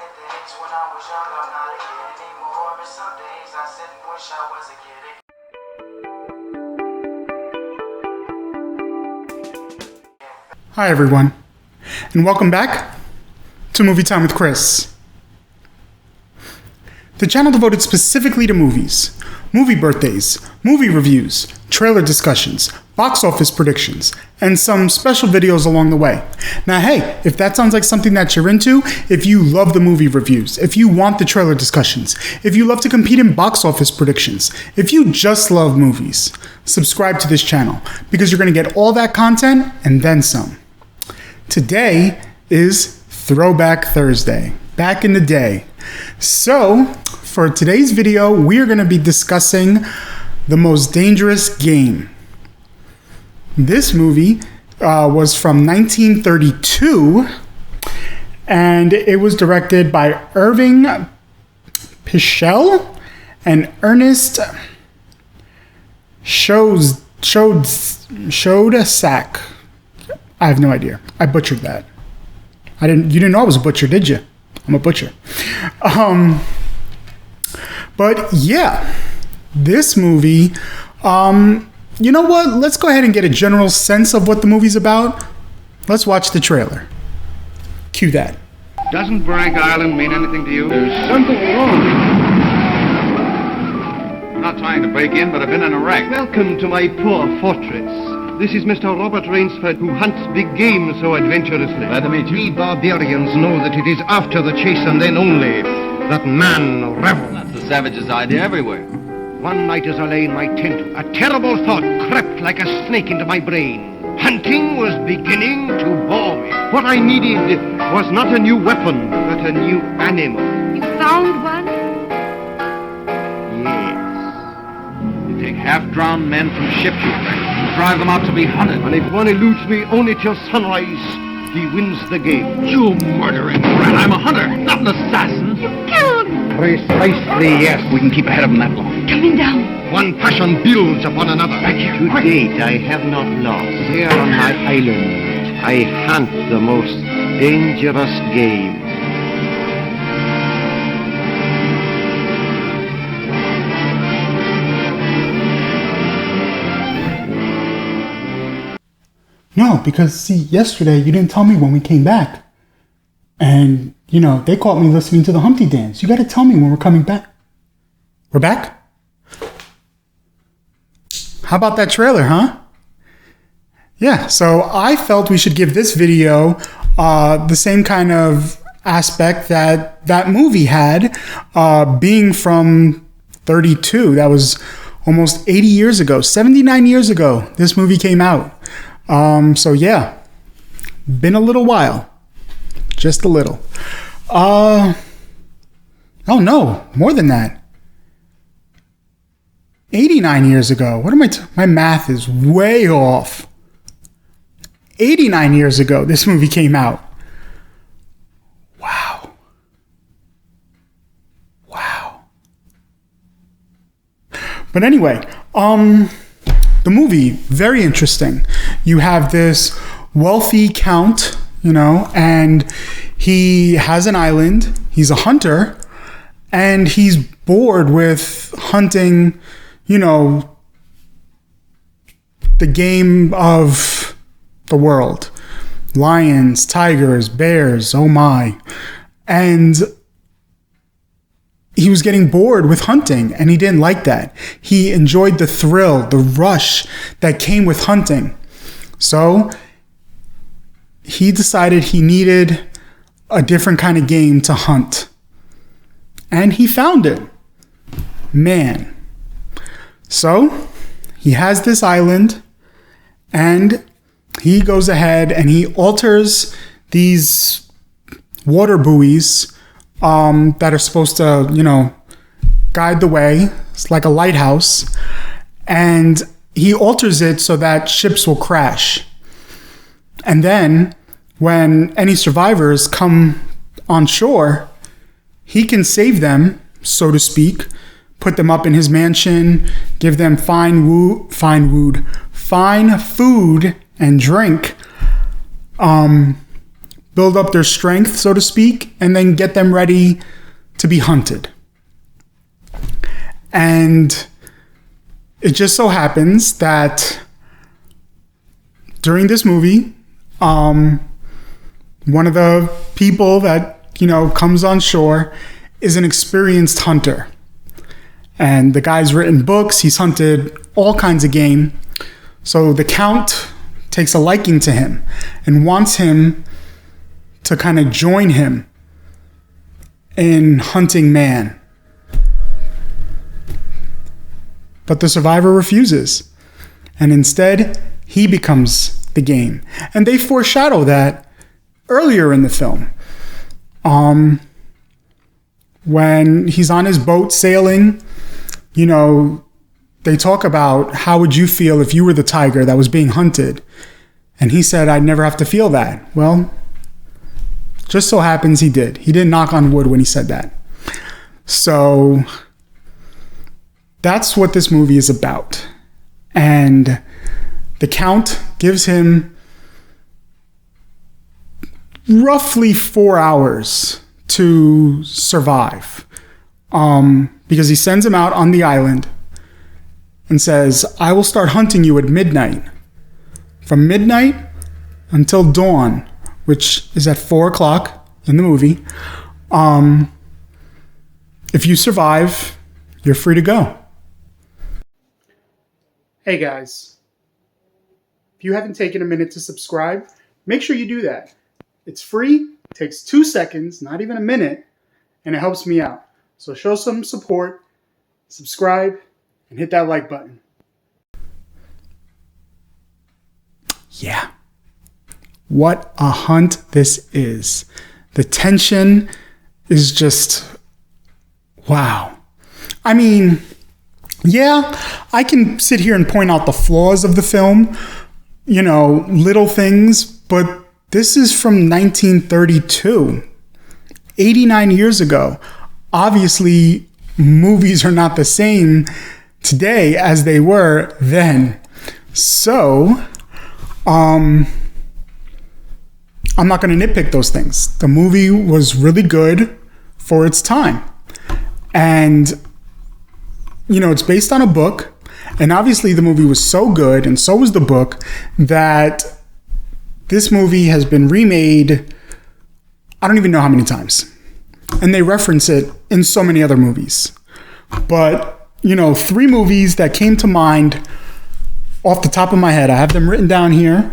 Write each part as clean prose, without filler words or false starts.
the days when I was young, I'm not a kid anymore. But some days I sit and wish I was a kid again. Hi everyone, and welcome back to Movie Time with Chris. The channel devoted specifically to movies, movie birthdays, movie reviews, trailer discussions, box office predictions, and some special videos along the way. Now hey, if that sounds like something that you're into, if you love the movie reviews, if you want the trailer discussions, if you love to compete in box office predictions, if you just love movies, subscribe to this channel because you're going to get all that content and then some. Today is Throwback Thursday, back in the day. So, for today's video, we are going to be discussing The Most Dangerous Game. This movie was from 1932, and it was directed by Irving Pichel and Ernest Schoedsack. I have no idea. I butchered that. You didn't know I was a butcher, did you? I'm a butcher. But yeah, this movie, you know what? Let's go ahead and get a general sense of what the movie's about. Let's watch the trailer. Cue that. Doesn't Bragg Island mean anything to you? There's something wrong. I'm not trying to break in, but I've been in a wreck. Welcome to my poor fortress. This is Mr. Robert Rainsford, who hunts big game so adventurously. Glad to meet you. We barbarians know that it is after the chase and then only that man revels. That's the savage's idea everywhere. One night as I lay in my tent, a terrible thought crept like a snake into my brain. Hunting was beginning to bore me. What I needed was not a new weapon, but a new animal. You found one? Yes. You take half-drowned men from ships you wreck and drive them out to be hunted. And if one eludes me only till sunrise, he wins the game. You murdering rat! I'm a hunter, not an assassin. You killed him! Precisely, yes. We can keep ahead of them that long. Coming down. One passion builds upon another. Back here, To quick. date, I have not lost. Here on my island, I hunt the most dangerous game. No, because see, yesterday you didn't tell me when we came back. And, you know, they caught me listening to the Humpty Dance. You got to tell me when we're coming back. We're back? How about that trailer, huh? Yeah, so I felt we should give this video the same kind of aspect that that movie had, being from 32. That was almost 80 years ago, 79 years ago, this movie came out. So yeah, been a little while, just a little. Oh no, more than that. 89 years ago. What am my math is way off. 89 years ago, this movie came out. Wow. But anyway, the movie, very interesting. You have this wealthy count, you know, and he has an island. He's a hunter, and he's bored with hunting, you know, the game of the world. Lions, tigers, bears, oh my. And he was getting bored with hunting, and he didn't like that. He enjoyed the thrill, the rush that came with hunting. So he decided he needed a different kind of game to hunt. And he found it. Man. So he has this island, and he goes ahead and he alters these water buoys that are supposed to, you know, guide the way. It's like a lighthouse. And he alters it so that ships will crash. And then when any survivors come on shore, he can save them, so to speak, put them up in his mansion, give them fine food and drink, build up their strength, so to speak, and then get them ready to be hunted. And it just so happens that during this movie, one of the people that, comes on shore is an experienced hunter. And the guy's written books. He's hunted all kinds of game. So the Count takes a liking to him and wants him to kind of join him in hunting man. But the survivor refuses. And instead, he becomes the game. And they foreshadow that earlier in the film. When he's on his boat sailing, they talk about how would you feel if you were the tiger that was being hunted. And he said, I'd never have to feel that. Well, just so happens he did. He didn't knock on wood when he said that. So that's what this movie is about. And the Count gives him roughly 4 hours to survive. Because he sends him out on the island and says, I will start hunting you at midnight. From midnight until dawn, which is at 4 o'clock in the movie. If you survive, you're free to go. Hey guys, if you haven't taken a minute to subscribe, make sure you do that. It's free, takes 2 seconds, not even a minute, and it helps me out. So show some support, subscribe, and hit that like button. Yeah. What a hunt this is. The tension is just, wow. I mean, yeah, I can sit here and point out the flaws of the film, little things, but this is from 1932, 89 years ago. Obviously, movies are not the same today as they were then. So, I'm not going to nitpick those things. The movie was really good for its time. And, it's based on a book. And obviously the movie was so good, and so was the book, that this movie has been remade, I don't even know how many times. And they reference it in so many other movies. But, 3 movies that came to mind off the top of my head, I have them written down here,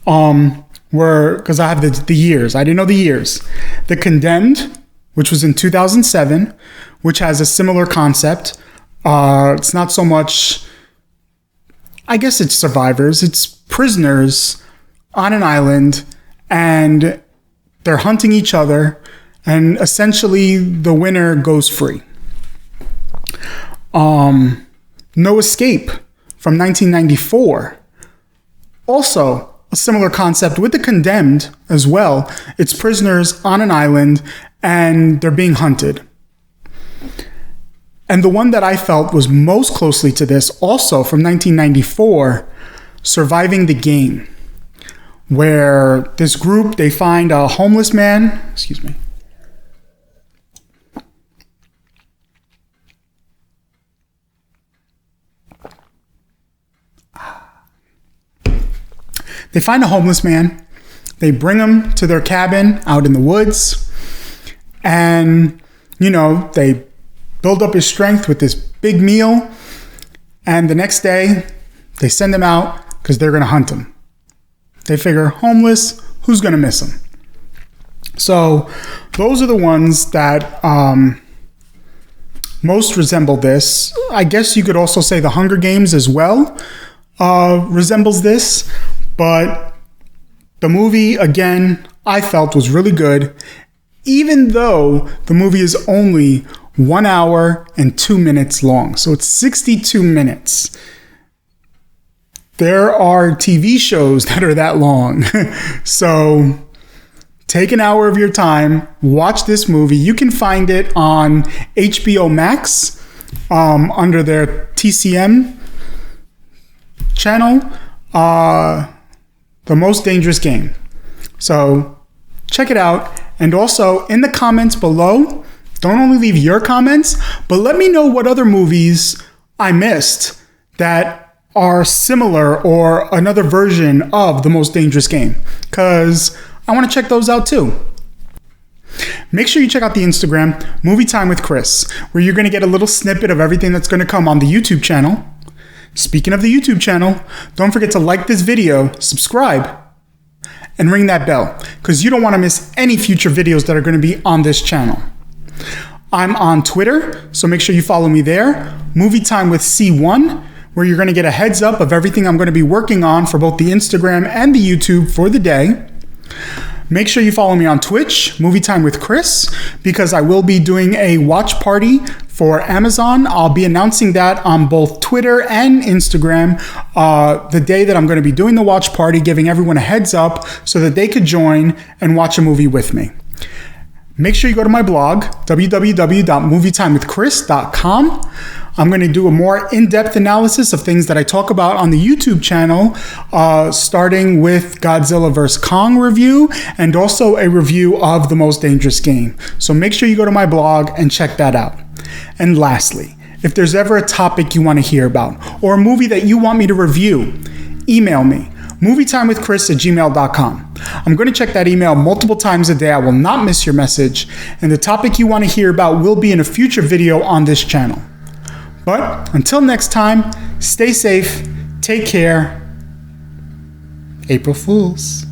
were, because I have the years. I didn't know the years. The Condemned, which was in 2007, which has a similar concept. It's not so much, I guess it's survivors. It's prisoners on an island, and they're hunting each other, and essentially the winner goes free. No Escape from 1994. Also a similar concept with The Condemned as well. It's prisoners on an island and they're being hunted. And the one that I felt was most closely to this, also from 1994, Surviving the Game, where this group, they find a homeless man, They find a homeless man. They bring him to their cabin out in the woods. And, they build up his strength with this big meal. And the next day, they send him out because they're going to hunt him. They figure, homeless, who's going to miss him? So those are the ones that most resemble this. I guess you could also say The Hunger Games as well resembles this. But the movie, again, I felt was really good, even though the movie is only 1 hour and 2 minutes long. So it's 62 minutes. There are TV shows that are that long. So take an hour of your time, watch this movie. You can find it on HBO Max under their TCM channel. The Most Dangerous Game. So Check it out. And also in the comments below, don't only leave your comments, but let me know what other movies I missed that are similar or another version of The Most Dangerous Game, because I want to check those out too. Make sure you check out the Instagram, Movie Time with Chris, where you're going to get a little snippet of everything that's going to come on the YouTube channel. Speaking of the YouTube channel, don't forget to like this video, subscribe, and ring that bell, because you don't want to miss any future videos that are going to be on this channel. I'm on Twitter, so make sure you follow me there, Movie Time with C1, where you're going to get a heads up of everything I'm going to be working on for both the Instagram and the YouTube for the day. Make sure you follow me on Twitch, Movie Time with Chris, because I will be doing a watch party for Amazon. I'll be announcing that on both Twitter and Instagram the day that I'm going to be doing the watch party, giving everyone a heads up so that they could join and watch a movie with me. Make sure you go to my blog, www.movietimewithchris.com. I'm going to do a more in-depth analysis of things that I talk about on the YouTube channel, starting with Godzilla vs. Kong review and also a review of The Most Dangerous Game. So make sure you go to my blog and check that out. And lastly, if there's ever a topic you want to hear about or a movie that you want me to review, email me, movietimewithchris@gmail.com. I'm going to check that email multiple times a day. I will not miss your message, and the topic you want to hear about will be in a future video on this channel. But until next time, stay safe, take care. April Fools.